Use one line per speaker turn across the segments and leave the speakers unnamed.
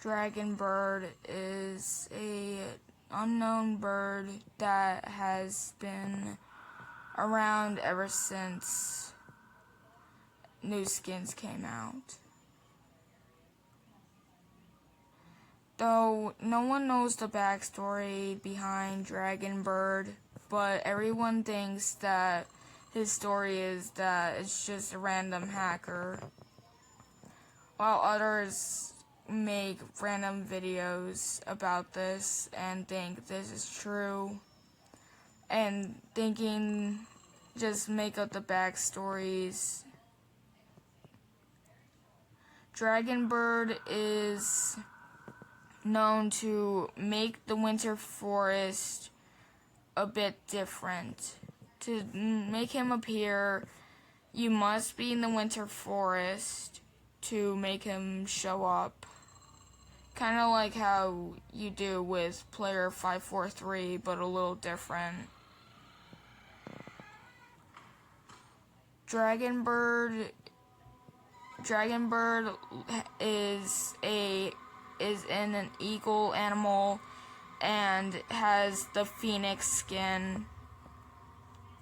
Dragonbird is a unknown bird that has been around ever since new skins came out. Though no one knows the backstory behind Dragonbird, but everyone thinks that his story is that it's just a random hacker, while others make random videos about this and think this is true, and thinking just make up the backstories. Dragonbird is known to make the winter forest a bit different. To make him appear, you must be in the winter forest to make him show up. Kind of like how you do with player 543, but a little different. Dragonbird is an eagle animal and has the phoenix skin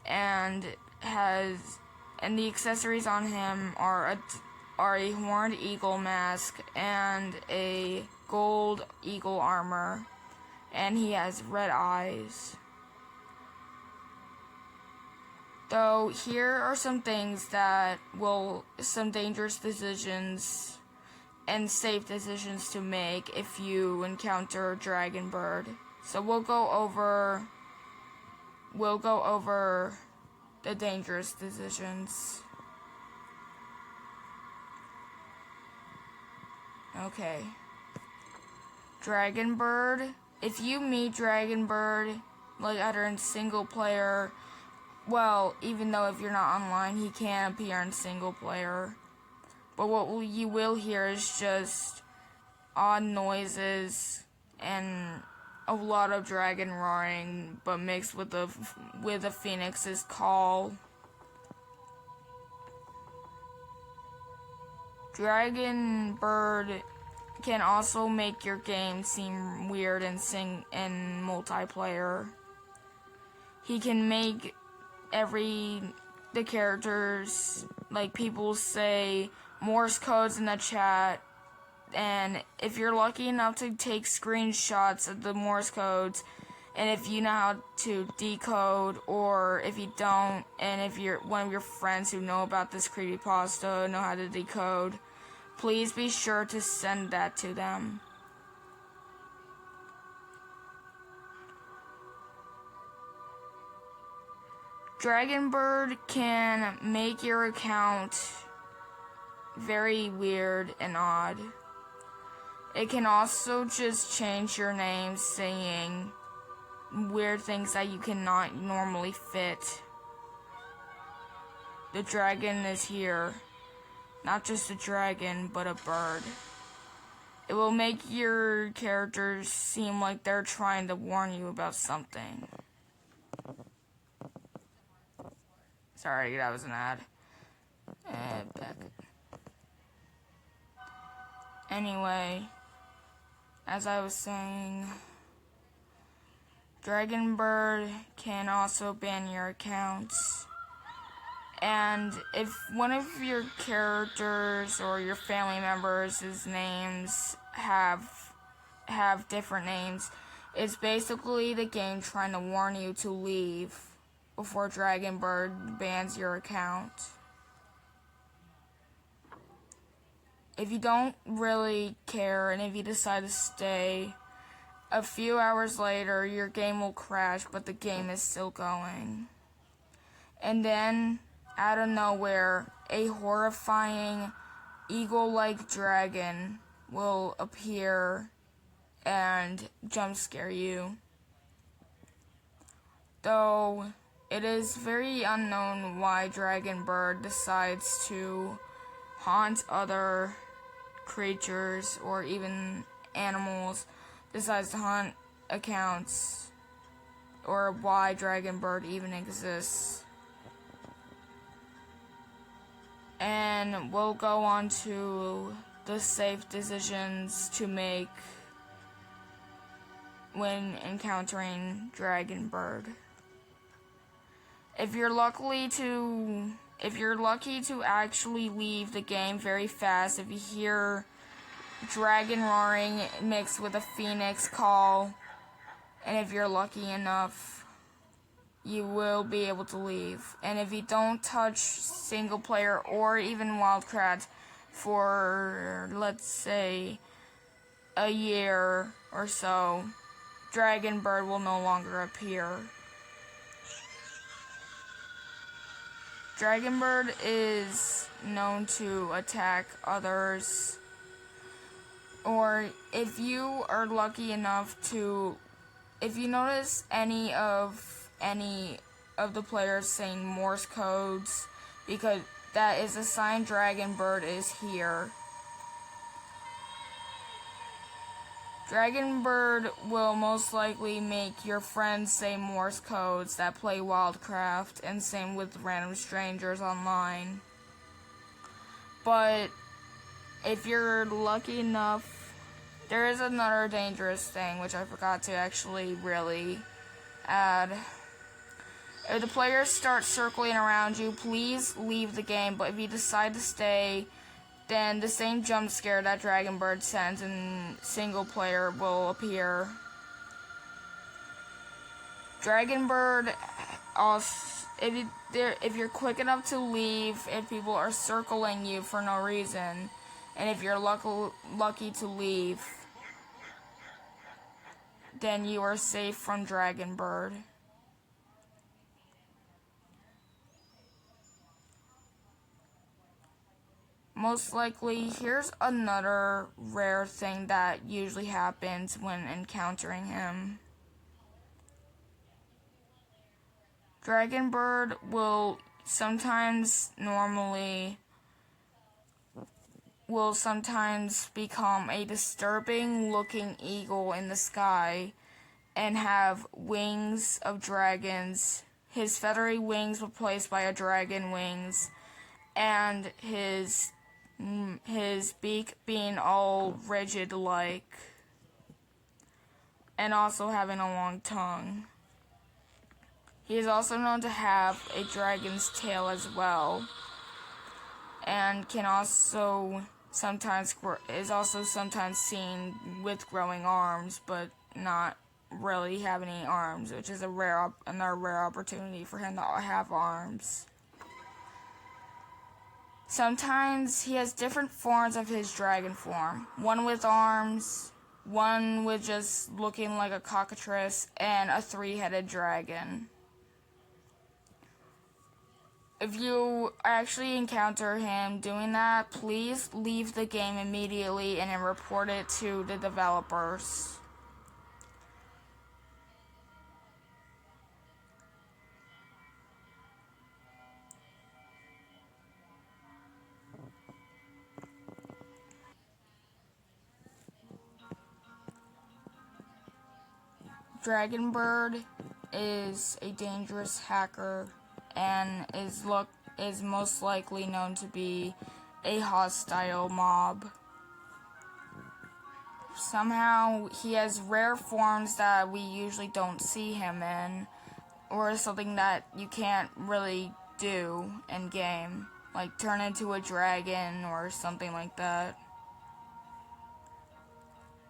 and the accessories on him are a horned eagle mask and a gold eagle armor, and he has red eyes. Though here are some dangerous decisions and safe decisions to make if you encounter Dragonbird. So we'll go over the dangerous decisions. Okay. Dragonbird. If you meet Dragonbird, like either in single player, well, even though if you're not online, he can appear in single player. But what you will hear is just odd noises and a lot of dragon roaring, but mixed with the phoenix's call. Dragonbird can also make your game seem weird and in multiplayer. He can make the characters, like people say, Morse codes in the chat, and if you're lucky enough to take screenshots of the Morse codes, and if you know how to decode, or if you don't, and if you're one of your friends who know about this creepypasta know how to decode, please be sure to send that to them. Dragonbird can make your account very weird and odd. It can also just change your name, saying weird things that you cannot normally fit. The dragon is here. Not just a dragon, but a bird. It will make your characters seem like they're trying to warn you about something. Sorry, that was an ad. Back. Anyway, as I was saying, Dragonbird can also ban your accounts. And if one of your characters or your family members' names have different names, it's basically the game trying to warn you to leave before Dragonbird bans your account. If you don't really care and if you decide to stay, a few hours later your game will crash, but the game is still going. And then, out of nowhere, a horrifying eagle-like dragon will appear and jump scare you. Though it is very unknown why Dragonbird decides to haunt other creatures or even animals, decides to haunt accounts, or why Dragonbird even exists. And we'll go on to the safe decisions to make when encountering Dragonbird. If you're lucky to actually leave the game very fast, if you hear dragon roaring mixed with a phoenix call, and if you're lucky enough, you will be able to leave. And if you don't touch single player or even WildCraft for, let's say, a year or so, Dragonbird will no longer appear. Dragonbird is known to attack others, or if you are lucky enough to, if you notice any of the players saying Morse codes, because that is a sign Dragonbird is here. Dragonbird will most likely make your friends say Morse codes that play WildCraft, and same with random strangers online. But if you're lucky enough, there is another dangerous thing which I forgot to actually really add. If the players start circling around you, please leave the game, but if you decide to stay, then the same jump scare that Dragonbird sends in single player will appear. Dragonbird also, if you're quick enough to leave, if people are circling you for no reason, and if you're lucky to leave, then you are safe from Dragonbird. Most likely, here's another rare thing that usually happens when encountering him. Dragonbird will sometimes become a disturbing looking eagle in the sky and have wings of dragons, his feathery wings replaced by a dragon wings, and his beak being all rigid like, and also having a long tongue. He is also known to have a dragon's tail as well, and is also sometimes seen with growing arms, but not really have any arms, which is another rare opportunity for him to have arms. Sometimes he has different forms of his dragon form. One with arms, one with just looking like a cockatrice, and a three-headed dragon. If you actually encounter him doing that, please leave the game immediately and then report it to the developers. Dragonbird is a dangerous hacker and is most likely known to be a hostile mob. Somehow he has rare forms that we usually don't see him in, or something that you can't really do in game, like turn into a dragon or something like that.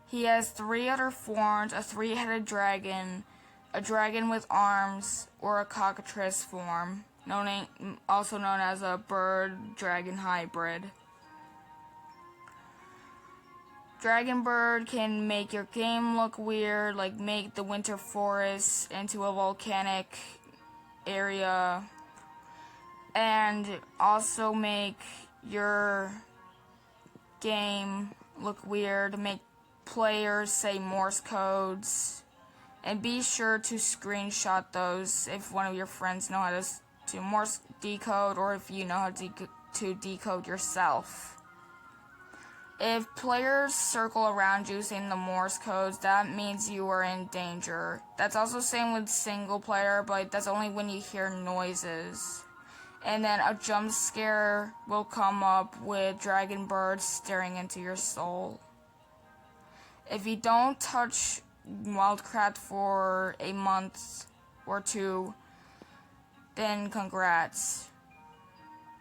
He has three other forms: a three-headed dragon, a dragon with arms, or a cockatrice form, also known as a bird-dragon hybrid. Dragonbird can make your game look weird, like make the winter forest into a volcanic area, and also make your game look weird, make players say Morse codes, and be sure to screenshot those if one of your friends know how to Morse decode, or if you know how to decode yourself. If players circle around you saying the Morse codes, that means you are in danger. That's also same with single player, but that's only when you hear noises. and then a jump scare will come up with Dragon Bird staring into your soul. If you don't touch WildCraft for a month or two, then congrats.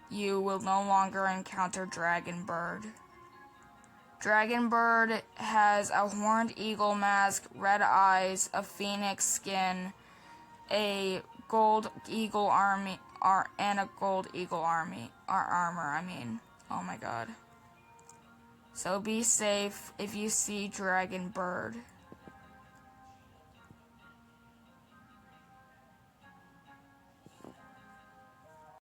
You will no longer encounter Dragon Bird. Dragon Bird has a horned eagle mask, red eyes, a phoenix skin, a gold eagle army, and a gold eagle armor. Oh my god. So be safe if you see Dragon Bird.